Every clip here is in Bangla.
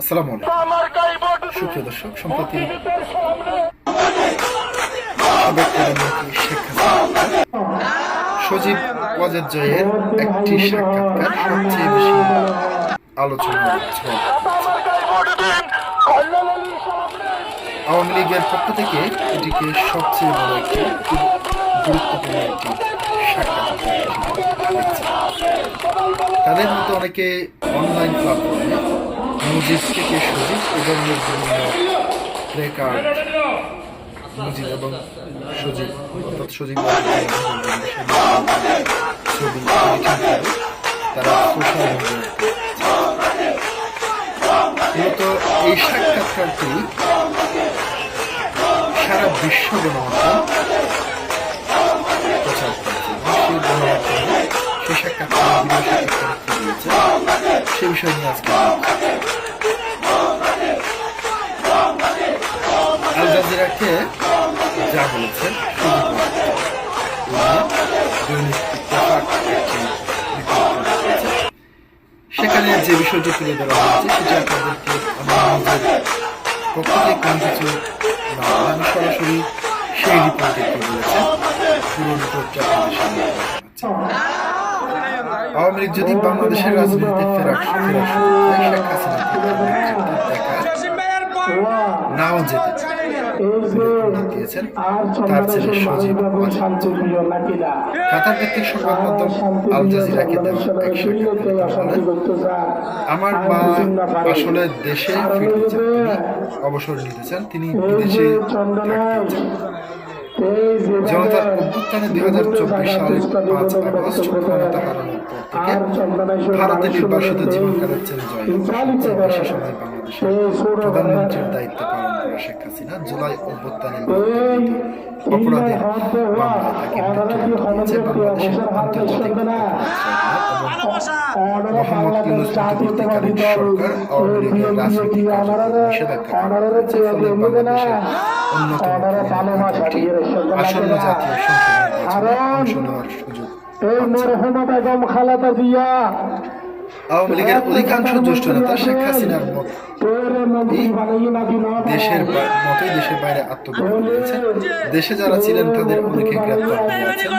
আসসালামু আলাইকুম সুপ্রিয় দর্শক, সম্প্রতি সাবেক প্রধানমন্ত্রী শেখ হাসিনা সজীব ওয়াজেদ জয়ের একটি সাক্ষাৎকার সবচেয়ে বেশি আলোচনা আওয়ামী লীগের পক্ষ থেকে এটিকে সবচেয়ে বড় একটি গুরুত্বপূর্ণ একটি সাক্ষাৎকার। তাদের মতো অনেকে অনলাইন প্ল্যাটফর্মে মুজিব থেকে সজীব এবং বিভিন্ন প্লেকার্ড মুজিব এবং সজীব অর্থাৎ সজীব ছবি তারা সোশ্যাল মিডিয়াতে মূলত এই সাক্ষাৎকারটি সারা বিশ্ব গণমাধ্যম প্রচার করেছে। সেই গণমাধ্যমে সেই সাক্ষাৎকার কি দিয়েছে সে বিষয় নিয়ে আজকে আল জাজিরাকে যা বলেছেন সেখানে যে বিষয়টি তুলে ধরা হয়েছে সেটা আপনাদেরকে আমাদের পক্ষ থেকে কোনো কিছু না আমি সরাসরি সেই রিপোর্টে কি বলেছে পুরো রিপোর্টটা আপনাদের সামনে আওয়ামী লীগ যদি বাংলাদেশের রাজনীতিতে ফেরার শেখ হাসিনা দেখা নাও যেতে দিয়েছেন তার ছেলে সজীব কাতার ভিত্তিক সংবাদ মাধ্যম আল জাজিরাকে দেওয়া এক সাক্ষাৎকারে আমার মা আসলে দেশে ফিরতে চান, তিনি অবসর নিতে চান, তিনি বিদেশে থাকতে চান। জনতার অভ্যুত্থানে 2024 সালের 5 আগস্ট ক্ষমতা হারানোর পর থেকে ভারতে নির্বাসিত জীবন কাটাচ্ছেন জয়। সবচেয়ে বেশি সময় বাংলাদেশের প্রধানমন্ত্রীর দায়িত্ব পালন করা শেখ হাসিনা জুলাই অভ্যুত্থানে অপরাধের মামলায় তাকে মৃত্যুদণ্ড দিয়েছে বাংলাদেশের আন্তর্জাতিক মোহাম্মদ ইউনূস অন্তর্বর্তীকালীন সরকার আওয়ামী লীগের রাজনৈতিক কার্যক্রম নিষেধাজ্ঞা আরোপ করেছে। ফলে বাংলাদেশের অন্যতম পার্টি আসন্ন জাতীয় সংসদ নির্বাচনে অংশ নেওয়ার সুযোগ আওয়ামী লীগের অধিকাংশ জ্যেষ্ঠ নেতা শেখ হাসিনার দেশের বাইরে আত্মগোপন করেছেন। দেশে যারা ছিলেন তাদের অনেকে গ্রেপ্তার হয়ে আছেন।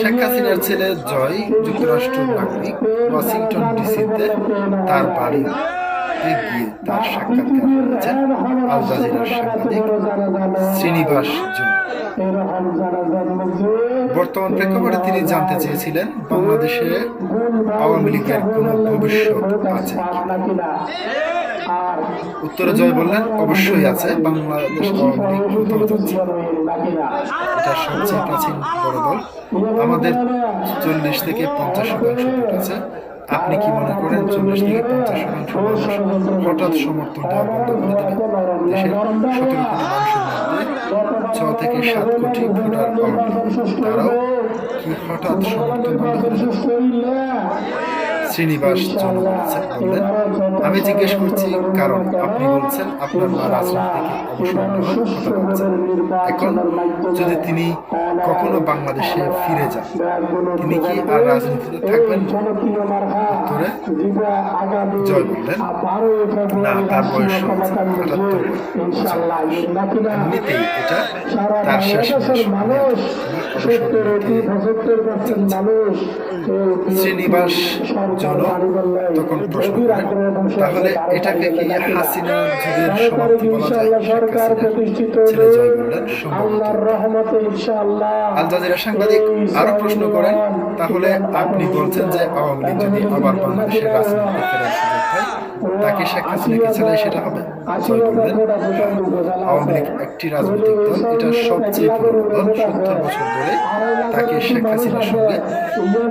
শেখ হাসিনার ছেলে জয় যুক্তরাষ্ট্রের নাগরিক, ওয়াশিংটন ডিসিতে তার বাড়ি গিয়ে তার সাক্ষাৎকার করেছেন আল জাজিরার সাংবাদিক শ্রীনিবাস জন। বর্তমান প্রেক্ষাপটে তিনি জানতে চেয়েছিলেন বাংলাদেশে আওয়ামী লীগের কোন ভবিষ্যৎ আছে। উত্তরে জয় বললেন অবশ্যই আছে, বাংলাদেশ আওয়ামী লীগ কোথাও যাচ্ছে। এটা সবচেয়ে প্রাচীন বড় দল, আমাদের 40 থেকে 50% ভোট আছে। আপনি কি মনে করেন 40 থেকে 50% মানুষ হঠাৎ সমর্থন দেওয়া বন্ধ করে দেবে? দেশের 17 কোটি মানুষের মধ্যে 6 থেকে 7 কোটি ভোটার আওয়ামী লীগ, তারাও কি হঠাৎ সমর্থন বন্ধ করে দেবে? শ্রীনিবাস জন বললেন আমি জিজ্ঞেস করছি কারণ আপনি বলছেন আপনার মা রাজনীতি থেকে অবসর নেওয়ার কথা বলছেন। এখন যদি তিনি কখনো বাংলাদেশে ফিরে যান তিনি কি আর রাজনীতিতে থাকবেন? উত্তরে জয় বললেন না, তার বয়স 78 এমনিতেই এটা তার শেষ শ্রীনিবাস জন তখন প্রশ্ন করেন তাহলে এটাকে কি হাসিনা যুগের সমাপ্তি বলা যায়? শেখ হাসিনার ছেলে জয় বললেন সম্ভবত। আল জাজিরা সাংবাদিক আরো প্রশ্ন করেন তাহলে আপনি বলছেন যে আওয়ামী লীগ যদি আবার বাংলাদেশের রাজনীতিতে ফেরার সুযোগ পায় তাকে শেখ হাসিনাকে ছাড়াই সেটা হবে? জয় বললেন আওয়ামী লীগ একটি রাজনৈতিক দল, এটা সবচেয়ে পুরনো দল, 70 বছর ধরে তাকে শেখ হাসিনার সঙ্গে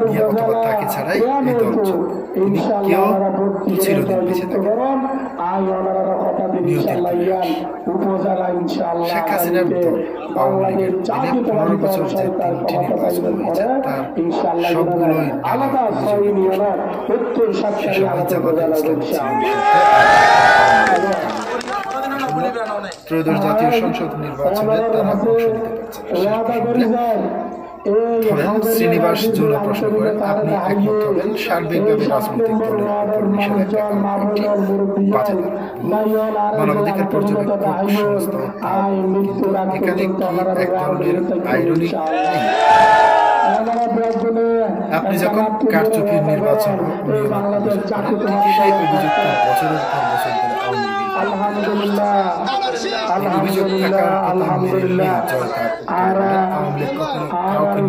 নিয়ে অথবা তাকে ছাড়াই এই দল চলবে। তিনি কেউ চিরদিন বেঁচে থাকেন নিয়তির শেখ হাসিনার দল আওয়ামী লীগের দিনে 15 বছর যে 3টি নির্বাচন হয়েছে তার সবগুলোই নানা সে সময় জামাতে ইসলামী ত্রয়োদশ জাতীয় সংসদ নির্বাচনে তারা অংশ নিতে পারছে। হলেন শ্রীনিবাস জৈন প্রশ্ন করেন, আপনি একমত হবেন সার্বিকভাবে রাজনৈতিক দলের উপর নিষেধাজ্ঞা করা কোনটি? বাতিল। মানবাধিকার পর্যবেক্ষক সংস্থা কিন্তু এখানে কি এক ধরনের আইরনি নেই? আপনি যখন কারচুপির নির্বাচন ও নিয়ম অভিযোগ করেন, ঠিক সেই অভিযুক্ত বছরের পর বছর ধরে আওয়ামী লীগের অভিযোগ থাকার কথা মেনে নিয়ে জয় তার উত্তরে বলেন, আওয়ামী লীগ কখনো কাউকে